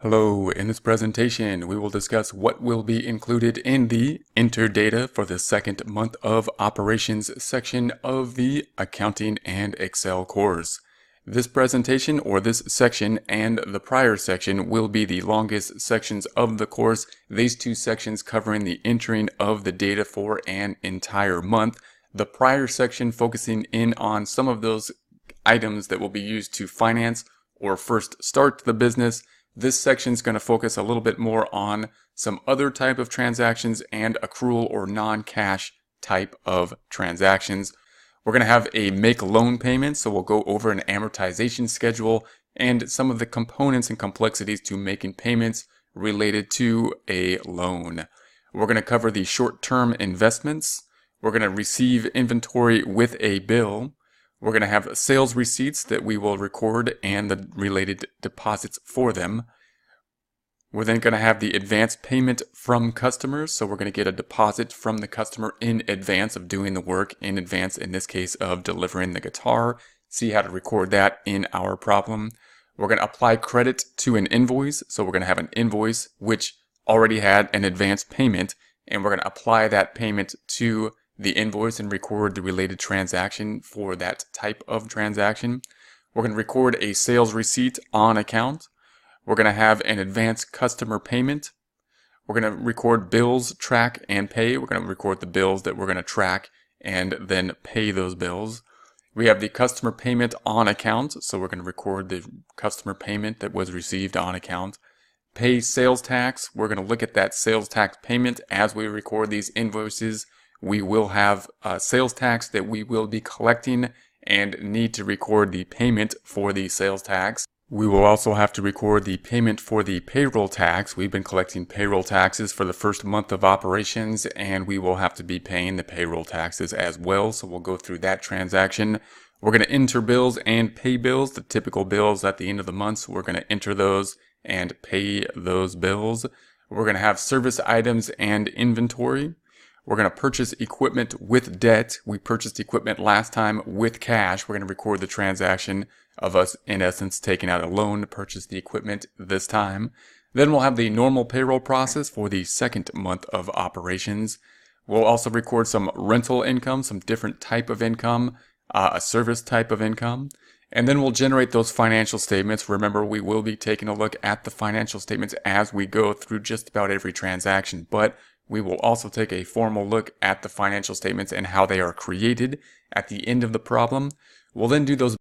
Hello, in this presentation we will discuss what will be included in the Enter Data for the second month of operations section of the Accounting and Excel course. This presentation, or this section, and the prior section will be the longest sections of the course. These two sections covering the entering of the data for an entire month. The prior section focusing in on some of those items that will be used to finance or first start the business. This section is going to focus a little bit more on some other type of transactions and accrual or non-cash type of transactions. We're going to have a make loan payment, so we'll go over an amortization schedule and some of the components and complexities to making payments related to a loan. We're going to cover the short-term investments. We're going to receive inventory with a bill. We're going to have sales receipts that we will record and the related deposits for them. We're then going to have the advance payment from customers. So we're going to get a deposit from the customer in advance of doing the work, in advance in this case of delivering the guitar. See how to record that in our problem. We're going to apply credit to an invoice. So we're going to have an invoice which already had an advance payment, and we're going to apply that payment to the invoice and record the related transaction for that type of transaction. We're going to record a sales receipt on account. We're going to have an advance customer payment. We're going to record bills, track, and pay. We're going to record the bills that we're going to track and then pay those bills. We have the customer payment on account, so we're going to record the customer payment that was received on account. Pay sales tax. We're going to look at that sales tax payment as we record these invoices. We will have sales tax that we will be collecting and need to record the payment for the sales tax. We will also have to record the payment for the payroll tax. We've been collecting payroll taxes for the first month of operations, and we will have to be paying the payroll taxes as well. So we'll go through that transaction. We're going to enter bills and pay bills, the typical bills at the end of the month. So we're going to enter those and pay those bills. We're going to have service items and inventory. We're going to purchase equipment with debt. We purchased equipment last time with cash. We're going to record the transaction of us, in essence, taking out a loan to purchase the equipment this time. Then we'll have the normal payroll process for the second month of operations. We'll also record some rental income, some different type of income, a service type of income. And then we'll generate those financial statements. Remember, we will be taking a look at the financial statements as we go through just about every transaction, but we will also take a formal look at the financial statements and how they are created at the end of the problem. We'll then do those